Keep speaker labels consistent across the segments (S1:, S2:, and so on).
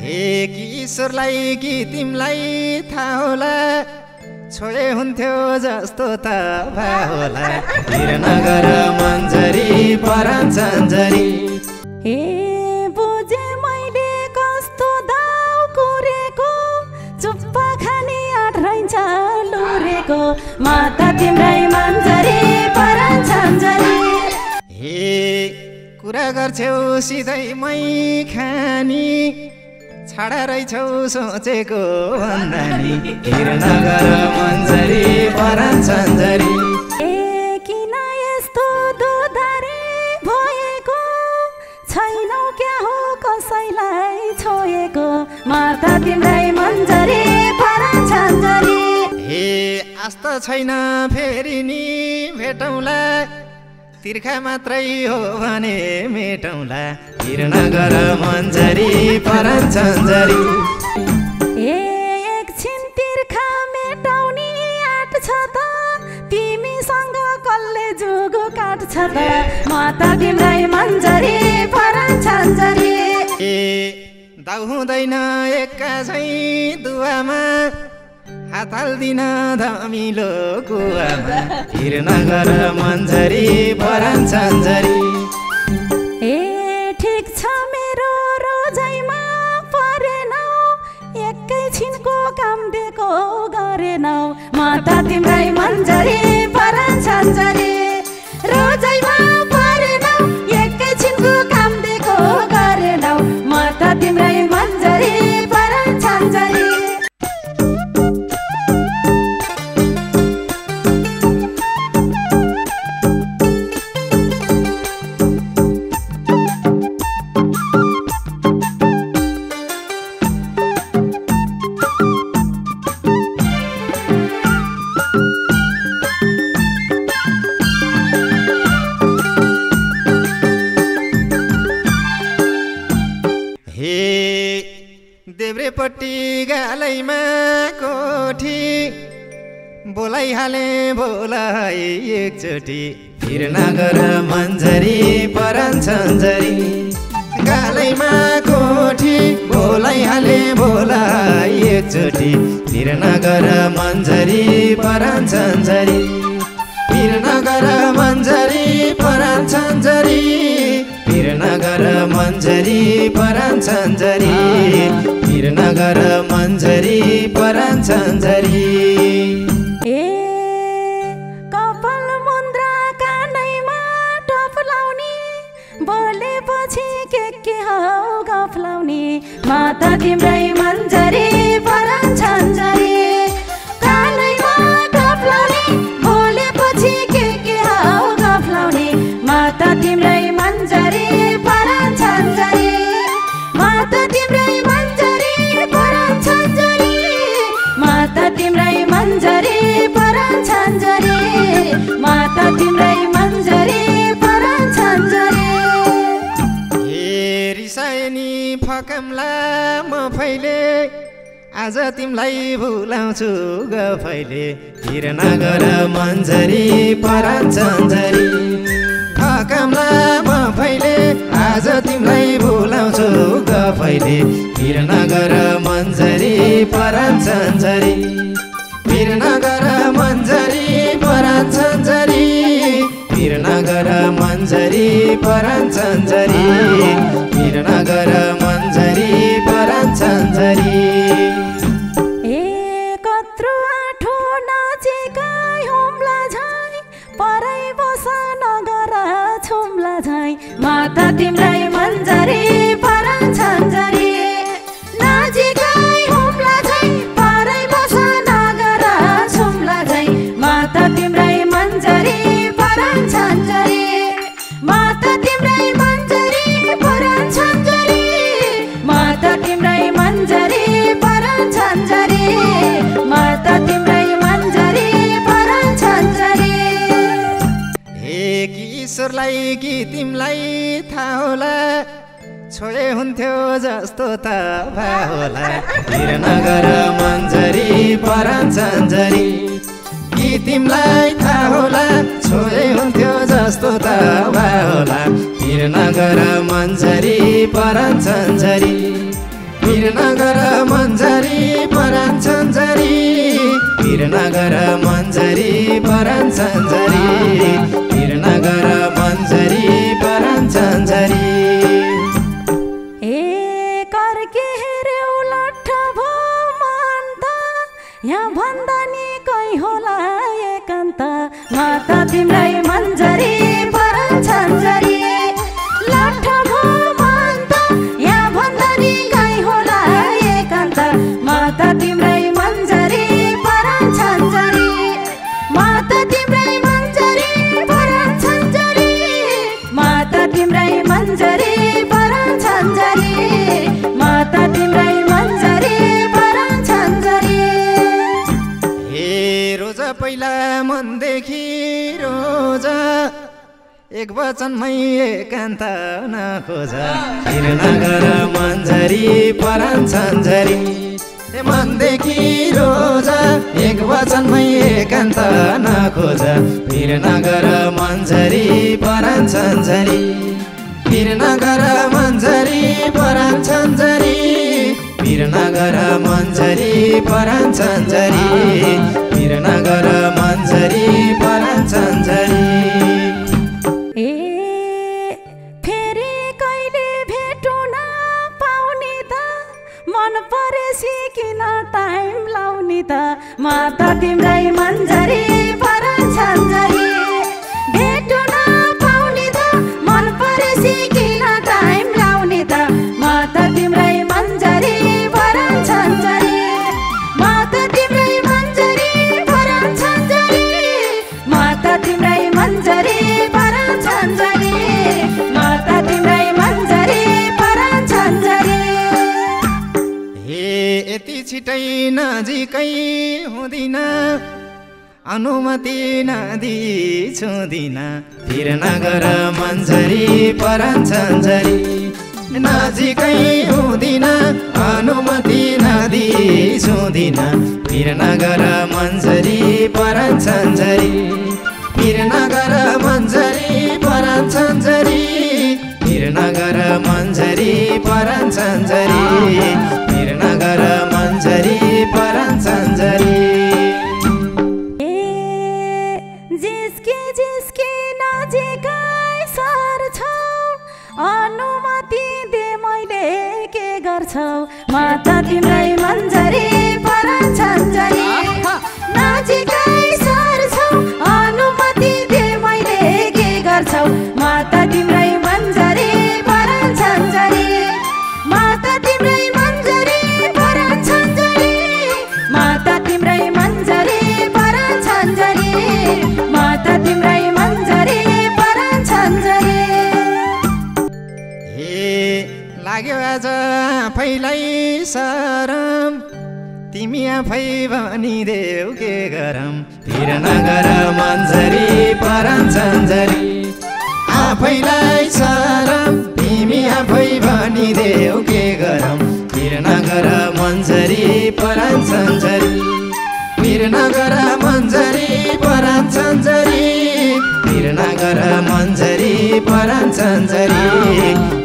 S1: एक ईश्वरलाई कि तिमीलाई थाहा होला, छोए हुन्थ्यो जस्तो त भा होला। वीरनगर मन्जरी परान चन्जरी।
S2: ए बुझे मैले कस्तो दाउ कुरेको, चुप्पा खाने आठ रहन्छ लुरेको, माता तिम्रै मन्जरी परान चन्जरी।
S1: हे कुरा गर्छौ सिधै मै खानी, छाडा रहेछौ सोचेको भन्दा नि। वीरनगर मन्जरी परान चन्जरी।
S2: ए किन यस्तो दुधारे भएको, छैनौ क्या हो कसैलाई छोएको, माता तिम्रै मन्जरी परान चन्जरी।
S1: हे आस्त छैन फेरि नि भेटौँला, तिर्खा मात्रै हो भने मेटौँला। वीरनगर मन्जरी परान चन्जरी।
S2: ए एकछिन तिर्खा मेटाउने आँट छ त, तिमीसँग कसले जुगो काट्छ त, माता तिम्रै मन्जरी परान चन्जरी।
S1: ए दाउ हुँदैन एक्का झैँ दुवामा, हात हाल्दिन धमिलो कुवामा। वीरनगर मन्जरी परान चन्जरी।
S2: ए ठिक छ मेरो रोजाइमा परेनौ, एकैछिनको काम दिएको गरेनौ, माता तिम्रै मन्जरी परान चन्जरी। रोजाइमा परेनौ, एकैछिनको काम दिएको गरेनौ, माता तिम्रै मन्जरी परान चन्जरी।
S1: देब्रेपट्टि गालैमा कोठी, बोलाइहाले बोलाइ एकचोटि। वीरनगर मन्जरी परान चन्जरी। गालैमा कोठी, बोलाइहाले बोलाइ एकचोटि। वीरनगर मन्जरी परान चन्जरी। वीरनगर मन्जरी परान चन्जरी। वीरनगर मन्जरी परान चन्जरी। वीरनगर मन्जरी परान चन्जरी।
S2: ए कपाल मुन्द्रा कानैमा टप लाउने, बोलेपछि के हौ गफ लाउने, माता तिम्रै मन्जरी परान चन्जरी। कानैमा टप लाउने, बोलेपछि के हौ गफ लाउने, माता तिम्रै मन्जरी परान चन्जरी। माता तिम्रै मन्जरी परान चन्जरी। माता तिम्रै मन्जरी परान चन्जरी। माता तिम्रै मन्जरी परान चन्जरी।
S1: हे रिसाएनी फकाम्ला म फैले, आज तिमीलाई भुलाउँछु गफैले। वीरनगर मन्जरी परान चन्जरी। फकाम्ला म फैले, आज तिमीलाई भुलाउँछु गफैले। वीरनगर मन्जरी परान चन्जरी। वीरनगर मन्जरी परान चन्जरी। वीरनगर मन्जरी परान चन्जरी। वीरनगर मन्जरी परान चन्जरी।
S2: ए कत्रो आठो नजिकै हुम्ला झै, परै बस नगर छुम्ला झै, माता तिम्रै मन्जरी परान चन्जरी। नजिकै हुम्ला झै, परै बस नगर छुम्ला झै, माता तिम्रै मन्जरी परान चन्जरी। माता तिम्रै मन्जरी परान चन्जरी। माता तिम्रै मन्जरी परान चन्जरी। माता तिम्रै मन्जरी परान चन्जरी।
S1: एक ईश्वरलाई कि तिमीलाई थाहा होला, छोए हुन्थ्यो जस्तो त भा होला। वीरनगर मन्जरी परान चन्जरी। कि तिमीलाई थाहा होला, छोए हुन्थ्यो जस्तो त भा होला। वीरनगर मन्जरी परान चन्जरी। भिर नगर मन्जरी परान छन्जरी भिर नगर मन्जरी परान छन्जरी भिर नगर मन्जरी परान छन्जरी
S2: यहाँ भन्दा नि कोही होला एकान्त माता तिम्रै मन्जरी परान छन्जरी लाठ भो मन्त यहाँ भन्दा नि कोही होला एकान्त माता तिम्रै मन्जरी परान छन्जरी माता तिम्रै मन्जरी परान छन्जरी माता तिम्रै मन्जरी परान छन्जरी माता तिम्रै मन्जरी परान छन्जरी
S1: पहिला मनदेखि रोजा एक वचनमै एकान्त नखोज भिर नगर मन्जरी परान छन्जरी मनदेखि रोजा एक वचनमै एकान्त नखोज भिर नगर मन्जरी परान छन्जरी भिर नगर मन्जरी परान छन्जरी भिर नगर मन्जरी परान छन्जरी भिर नगर मन्जरी परान छन्जरी
S2: फेरि कहिले भेटु न पाउने त मन परेसी किन टाइम लाउने त माता तिम्रै मन्जरी परान छन्जरी भेटु न पाउने त मन परेसी किन टाइम लाउने त माता तिम्रै मन्जरी परान छन्जरी माता तिम्रै मन्जरी परान छन्जरी माता तिम्रै मन्जरी परान छन्जरी माता तिम्रै मन्जरी परान छन्जरी
S1: यति छिटै नजिकै हुँदिन अनुमति नदी छुँदिन भिर नगर मन्जरी परान छन्जरी नजिकै हुँदिन अनुमति नदी छुँदिन भिर नगर मन्जरी परान छन्जरी भिर नगर मन्जरी परान छन्जरी भिर नगर मन्जरी परान छन्जरी भिर नगर मन्जरी परान छन्जरी
S2: जिस्के नजिकै सर्छौ अनुमति दे मैले के गर्छौ माता तिम्रै मन्जरी परान छन्जरी नजिकै सर्छौ अनुमति दे मैले के गर्छौ माता तिम्रै मन्जरी परान छन्जरी माता तिम्रै मन्जरी परान छन्जरी माता तिम्रै मन्जरी परान छन्जरी माता तिम्रै मन्जरी परान छन्जरी
S1: लाग्यो आज आफैलाई सरम तिमी आफै भनिदेऊ के गरम भिर नगर मन्जरी परान छन्जरी आफैलाई सरम तिमी आफै भनिदेऊ के गरम भिर नगर मन्जरी परान छन्जरी भिर नगर मन्जरी परान छन्जरी भिर नगर मन्जरी परान छन्जरी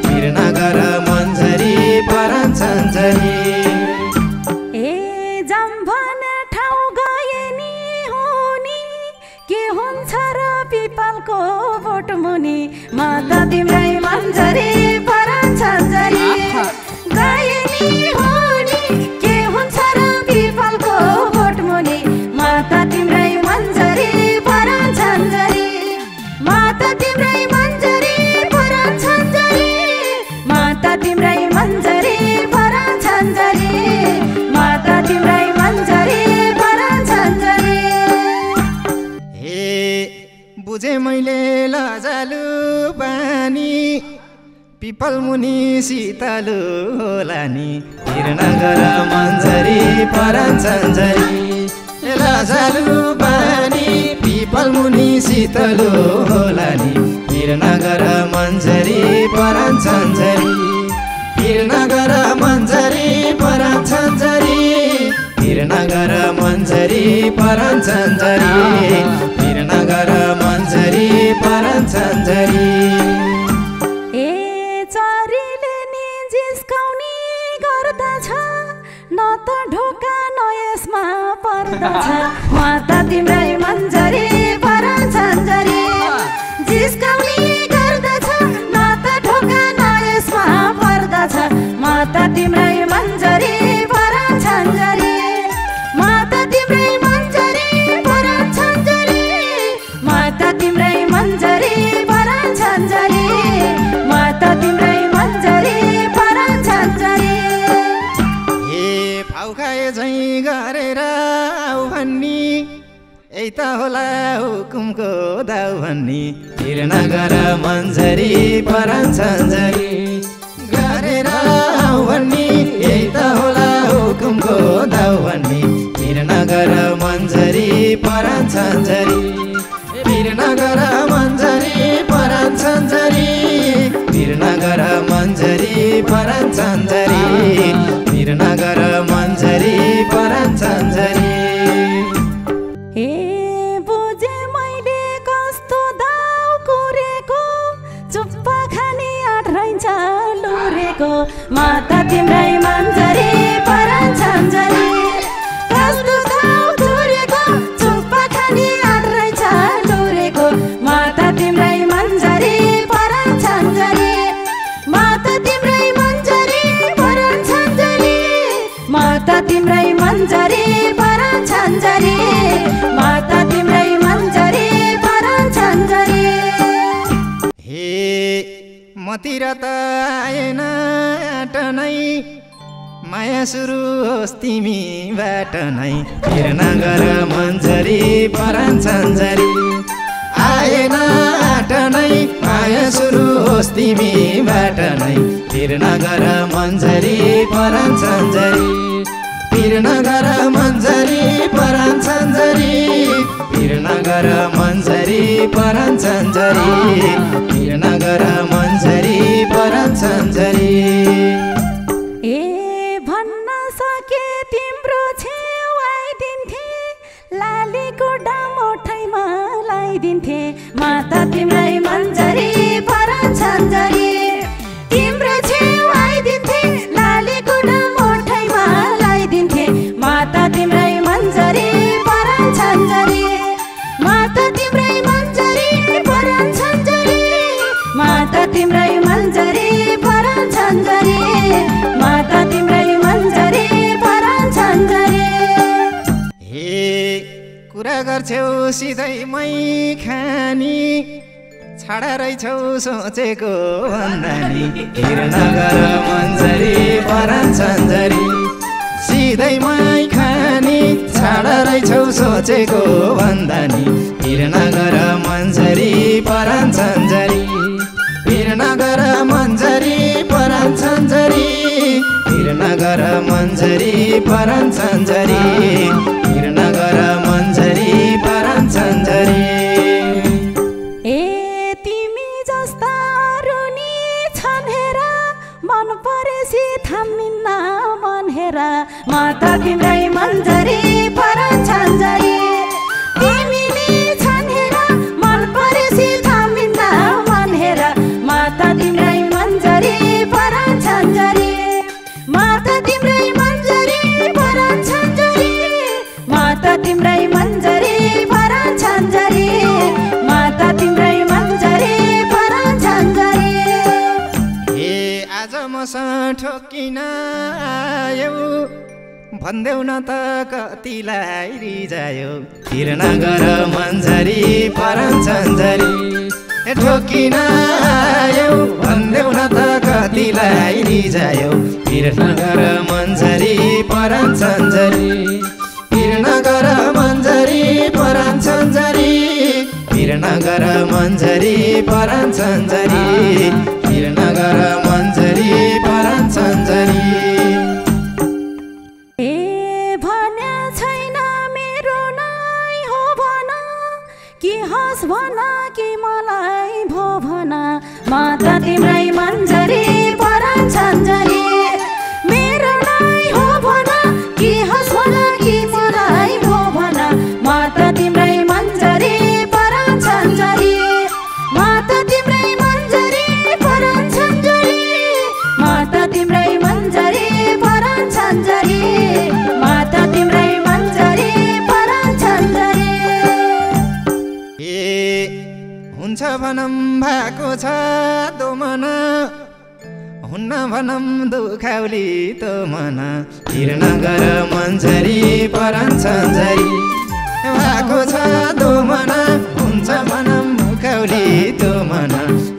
S1: भिर नगर मन्जरी परान छन्जरी
S2: ठाउँ गए नि हुनी के हुन्छ र पिपलको बोटमुनि माता तिम्रै मन्जरी परान छन्जरी गए नि हुनी के हुन्छ र पिपलको बोटमुनि माता तिम्रै मन्जरी परान छन्जरी माता तिम्रै मन्जरी परान छन्जरी माता तिम्रै मन्जरी परान छन्जरी माता तिम्रै मन्जरी परान छन्जरी
S1: बुझे मैले लजालु बानी पिपल मुनि शीतलु होला नि भिर नगर मन्जरी परान छन्जरी लजालु बानी पिपल मुनि शीतलु होला नि भिर नगर मन्जरी परान छन्जरी भिर नगर मन्जरी परान छन्जरी भिर नगर मन्जरी परान छन्जरी भिर नगर मन्जरी परान छन्जरी
S2: चरीले नि जिस्काउने गर्दछ न त ढोका न यसमा पर्दछ माता तिम्रै मन्जरी परान छन्जरी जिस्काउने गर्दछ न त ढोका न यसमा पर्दछ माता तिम्रै मन्जरी परान छन्जरी माता तिम्रै मन्जरी परान छन्जरी माता तिम्रै मन्जरी परान छन्जरी माता तिम्रै मन्जरी परान छन्जरी
S1: भाउ खाए झैँ गरेर आऊ भन्नी यही त होला हुकुमको दाउ भन्नी फिर नगर मन्जरी परान छन्जरी गरेर आऊ भन्नी यही त होला हुकुमको दाउ भन्नी फिर नगर मन्जरी परान छन्जरी फिर नगर मन्जरी परान छन्जरी फिर नगर मन्जरी परान छन्जरी फिर नगर मन्जरी परान छन्जरी
S2: ए बुझे मैले कस्तो दाउ कुरेको चुप्पा खाने आठ रहन्छ लुरेको माता तिम्रै मन्जरी परान छन्जरी कस्तो दाउ कुरेको चुप्पा खाने आठ रहन्छ लुरेको माता तिम्रै मन्जरी परान छन्जरी माता तिम्रै मन्जरी परान छन्जरी माता तिम्रै मन्जरी परान छन्जरी माता तिम्रै मन्जरी परान छन्जरी
S1: हे मतिर त आएन आट नै माया सुरु होस् तिमीबाट नै फिर नगर मन्जरी परान छन्जरी आएन आट नै माया सुरु होस् तिमीबाट नै फिर नगर मन्जरी परान छन्जरी फिर नगर मन्जरी परान छन्जरी फिर नगर मन्जरी परान छन्जरी फिर नगर मन्जरी परान छन्जरी
S2: ए भन्न सके तिम्रो छेउ आइदिन्थे लालीको डामोठैमा लाइदिन्थे माता तिम्रै मन्जरी परान छन्जरी तिम्रो छेउ आइदिन्थे लालीको डामोठैमा लाइदिन्थे माता तिम्रै मन्जरी परान छन्जरी माता तिम्रै मन्जरी परान छन्जरी माता तिम्रै मन्जरी परान छन्जरी माता तिम्रै मन्जरी परान छन्जरी
S1: हे कुरा गर्छौ सिधै मै खानी छाडा रहेछौ सोचेको भन्दानी फिर नगर मन्जरी परान छन्जरी सिधै मै खानी छाडा रहेछौ सोचेको भन्दानी फिर नगर मन्जरी परान छन्जरी फिर नगर मन्जरी परान छन्जरी फिर नगर मन्जरी परान छन्जरी फिर नगर मन्जरी परान छन्जरी
S2: ए तिमी जस्ता रुनी छन् हेर मन परेसी थामिन्न मन हेर माता तिम्रै मन्जरी परान छन्जरी तिमीले छन् हेर मन परेसी थामिन्न मन हेर माता तिम्रै मन्जरी परान छन्जरी माता तिम्रै मन्जरी परान छन्जरी माता तिम्रै मन्जरी परान छन्जरी माता तिम्रै मन्जरी परान छन्जरी
S1: हे आज मसँग ठोकिन आयौ भन्देऊ न त कतिलाई रिजायो फिर नगर मन्जरी परान छन्जरी ठोकिन आयौ भन्देऊ न त कतिलाई रिजायो फिर नगर मन्जरी परान छन्जरी फिर नगर मन्जरी परान छन्जरी फिर नगर मन्जरी परान छन्जरी फिर नगर मन्जरी परान छन्जरी
S2: ए भन्या छैन मेरो नै हो भन कि हस भन कि मलाई भो भन माता तिम्रै मन्जरी परान छन्जरी मेरो नै हो भन कि हस भन कि मलाई भो भन माता तिम्रै मन्जरी परान छन्जरी माता तिम्रै मन्जरी परान छन्जरी
S1: भनम भएको छ दोमन हुन्न भनम दुखाउली तो मन तिर नगर मन्जरी परान सन्जरी भएको छ दोमन हुन्छ भनम दुखाउली तो मन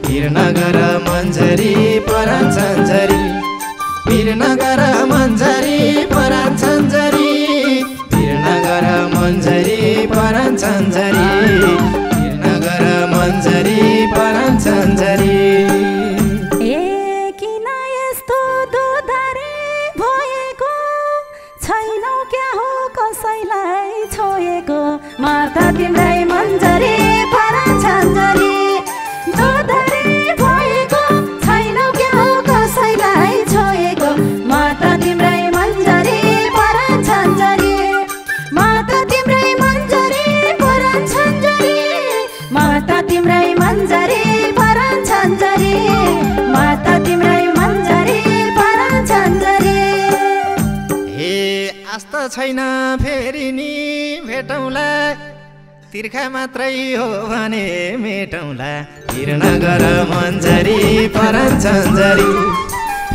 S1: तिर नगर मन्जरी परान सन्जरी तिर नगर मन्जरी परान सन्जरी तिर नगर मन्जरी परान सन्जरी तिर नगर मन्जरी परान सन्जरी
S2: माता तिम्रै मन्जरी परान सन्जरी दोधरी भएको छैनौ क्या हो कसैलाई छोएको माता तिम्रै मन्जरी परान सन्जरी माता तिम्रै मन्जरी परान सन्जरी माता तिम्रै मन्जरी परान सन्जरी माता तिम्रै मन्जरी परान सन्जरी
S1: हे आस्त छैन फेरि नि भेटौँला तिर्खा मात्रै हो भने मेटौँला तिर नगर मन्जरी परान सन्जरी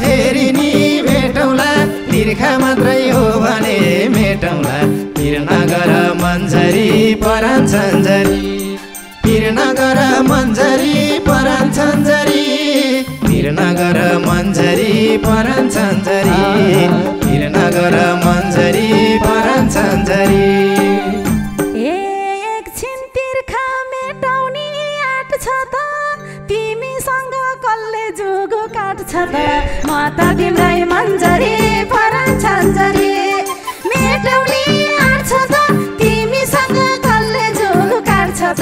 S1: फेरि नि भेटौँला तिर्खा मात्रै हो भने मेटौँला तिर नगर मन्जरी परान सन्जरी तिर नगर मन्जरी परान सन्जरी तिर नगर मन्जरी परान सन्जरी तिर नगर मन्जरी परान सन्जरी
S2: माता तिम्रै मन्जरी परान सन्जरी मेटाउने आँट छ त तिमीसँग कसले जोग काट्छ त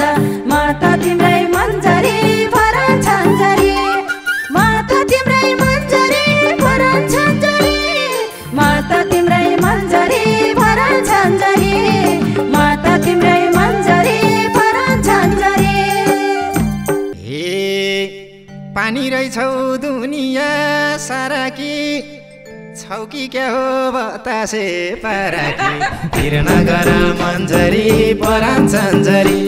S2: माता तिम्रै मन्जरी परान सन्जरी माता तिम्रै मन्जरी परान सन्जरी माता तिम्रै मन्जरी परान सन्जरी माता तिम्रै मन्जरी परान सन्जरी
S1: हे पानी रहेछौ दुनिया सारा कि छौ कि क्या हो बतासे पाराकी तिर नगर मन्जरी परान सन्जरी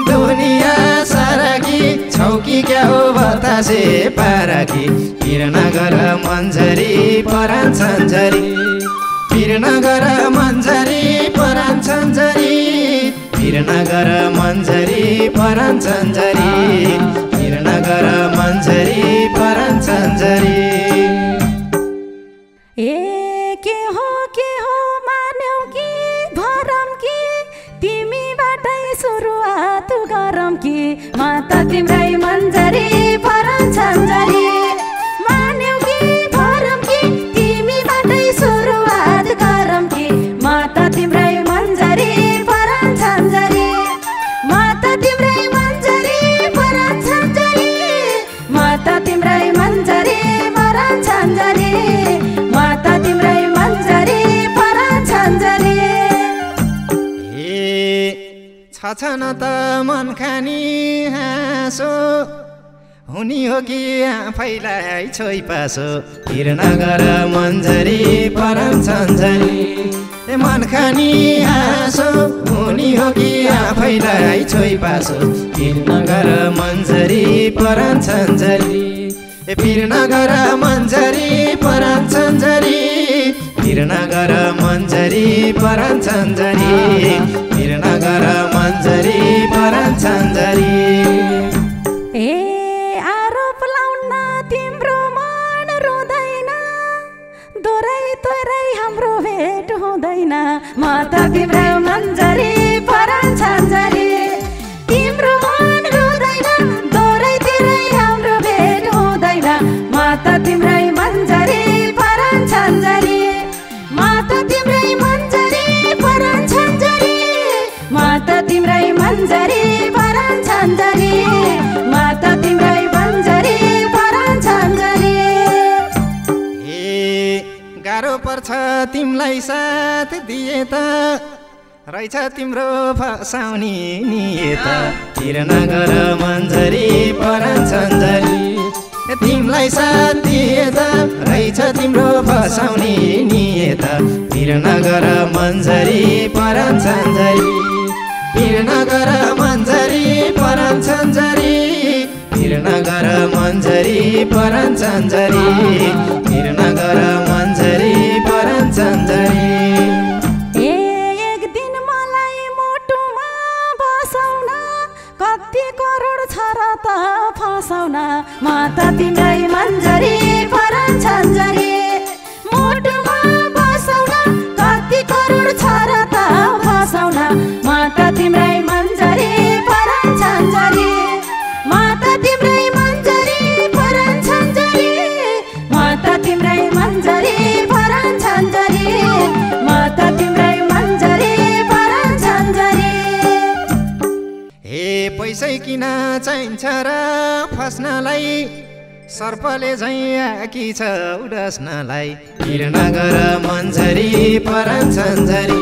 S1: दुनिया सारा कि छौ कि क्या हो बतासे पाराकी तिर नगर मन्जरी परान सन्जरी तिर नगर मन्जरी परान सन्जरी तिर नगर मन्जरी परान सन्जरी तिर नगर मन्जरी परान सन्जरी
S2: के हो मान्यौ कि भरम कि तिमीबाटै सुरुवात गरम कि माता तिम्रै मन्जरी परान सन्जरी मान्यौ कि भरम कि तिमीबाटै सुरुवात गरम कि माता तिम्रै मन्जरी परान सन्जरी माता तिम्रै मन्जरी परान सन्जरी माता तिम्रै मन्जरी परान सन्जरी माता तिम्रै मन्जरी परान सन्जरी
S1: छ न त मन खानी हाँसो हुनी हो कि आफैलाई छोइ पासो तिर नगर मन्जरी परान सन्जरी मन खानी हाँसो हुनी हो कि आफैलाई छोइ पासो तिर नगर मन्जरी परान सन्जरी तिर नगर मन्जरी परान सन्जरी तिर नगर मन्जरी परान सन्जरी तिर नगर मन्जरी परान सन्जरी
S2: आरोप लाउन तिम्रो मन रुँदैन दोरै तोरै हाम्रो भेट हुँदैन माता तिम्रो मन्जरी परान सन्जरी तिम्रो मन रुँदैन दोरै तोरै हाम्रो भेट हुँदैन माता तिम्रै मन्जरी परान सन्जरी माता तिम्रै मन्जरी परान सन्जरी माता तिम्रै मन्जरी परान सन्जरी माता तिम्रै मन्जरी परान सन्जरी
S1: गाह्रो पर्छ तिमीलाई साथ दिए त रहेछ तिम्रो फसाउने नियत तिर नगर मन्जरी परान सन्जरी तिमीलाई साथ दिए त रहेछ तिम्रो फसाउने नियत तिर नगर मन्जरी परान सन्जरी तिर नगर मन्जरी परान सन्जरी वीरनगर मन्जरी परञ्चन्जरी वीरनगर मन्जरी परञ्चन्जरी
S2: एक दिन मलाई मुटुमा बसाउन कति करोड छ र त फसाउन माता तिम्रै मन्जरी परञ्चन्जरी मुटुमा बसाउन कति करोड छ र त फसाउन माता तिम्रै मन्जरी परञ्चन्जरी माता तिम्रै मन्जरी परञ्चन्जरी माता तिम्रै मन्जरी परञ्चन्जरी माता तिम्रै मन्जरी परञ्चन्जरी
S1: हे पैसै किन चाहिन्छ र फस्नलाई सर्पले झैँ आकी छ उडस्नलाई वीरनगर मन्जरी परञ्चन्जरी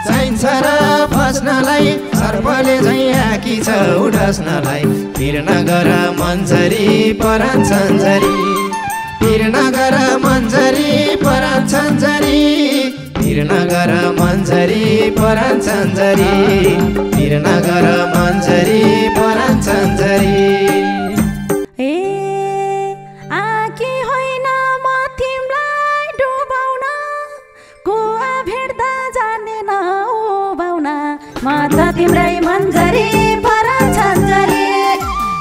S1: चाहिन्छ र फस्नलाई सर्पले झैँ आकी छ उडस्नलाई वीरनगर मन्जरी परञ्चन्जरी वीरनगर मन्जरी परञ्चन्जरी वीरनगर मन्जरी परञ्चन्जरी वीरनगर मन्जरी परञ्चन्जरी
S2: आकी होइन म तिमीलाई डुबाउन कुवा भेट्दा जान्दैन उभाउन माता तिम्रै मन्जरी परञ्चन्जरी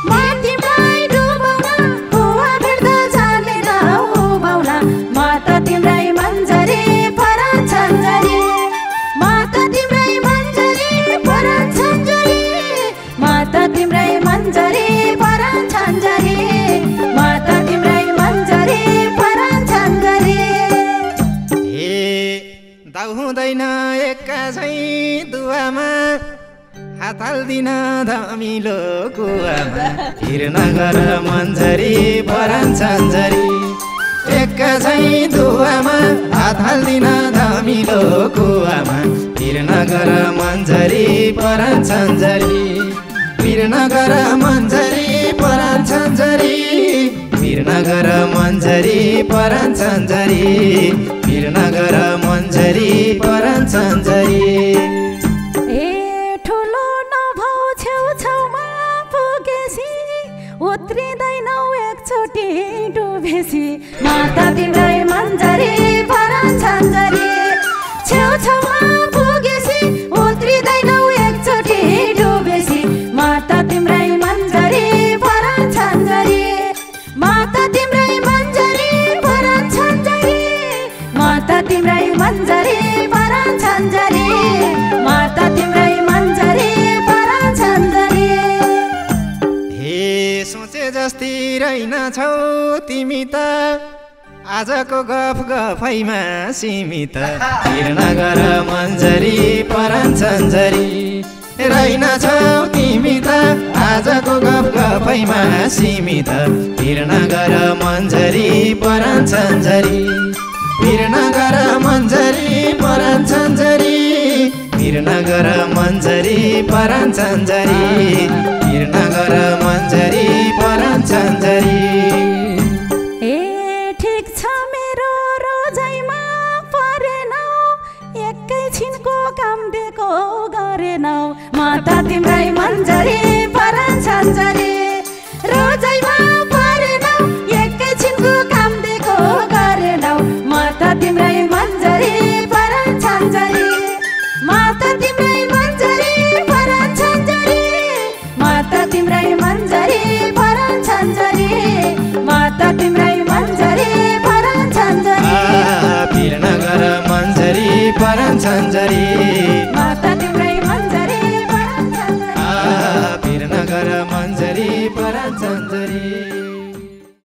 S2: म तिमीलाई डुबाउन कुवा भेट्दा जान्दैन उभाउन माता तिम्रै मन्जरी परञ्चन्जरी माता तिम्रै मन्जरी परञ्चन्जरी माता तिम्रै मन्जरी परञ्चन्जरी माता तिम्रै मन्जरी परञ्चन्जरी
S1: हे दाउ हुँदैन एक्का झैँ दुवामा हात हाल्दिन धमिलो कुवामा वीरनगर मन्जरी परञ्चन्जरी एक्का झैँ दुवामा हात हाल्दिन धमिलो कुवामा वीरनगर मन्जरी परञ्चन्जरी वीरनगर मन्जरी परञ्चन्जरी वीरनगर मन्जरी परञ्चन्जरी वीरनगर मन्जरी परञ्चन्जरी
S2: ठुलो नभौ छेउछाउमा पुगेसी उत्रिँदैनौ एकचोटि डुबेसी माता तिम्रै मन्जरी परञ्चन्जरी छेउछाउमा पुगेसी उत्रिँदैनौ एकचोटि डुबेसी माता तिम्रै मन्जरी परञ्चन्जरी माता तिम्रै मन्जरी परञ्चन्जरी माता तिम्रै मन्जरी परञ्चन्जरी माता तिम्रै मन्जरी परञ्चन्जरी
S1: हे सोचे जस्ती रहेनछौ तिमी त आजको गफ गफैमा सीमित वीरनगर मन्जरी परञ्चन्जरी रहेनछौ तिमी त आजको गफ गफैमा सीमित वीरनगर मन्जरी परञ्चन्जरी वीरनगर मन्जरी परञ्चन्जरी वीरनगर मन्जरी परञ्चन्जरी वीरनगर मन्जरी परञ्चन्जरी
S2: ठिक छ मेरो रोजाइमा परेनौ एकैछिनको काम दिएको गरेनौ माता तिम्रै मन्जरी परञ्चन्जरी रोजाइमा परेनौ एकैछिनको काम दिएको गरेनौ माता तिम्रै मन्जरी परञ्चन्जरी माता तिम्रै मन्जरी परञ्चन्जरी माता तिम्रै मन्जरी परञ्चन्जरी माता तिम्रै मन्जरी परञ्चन्जरी
S1: वीरनगर मन्जरी परञ्चन्जरी
S2: माता तिम्रै मन्जरी परञ्चन्जरी
S1: वीरनगर मन्जरी परञ्चन्जरी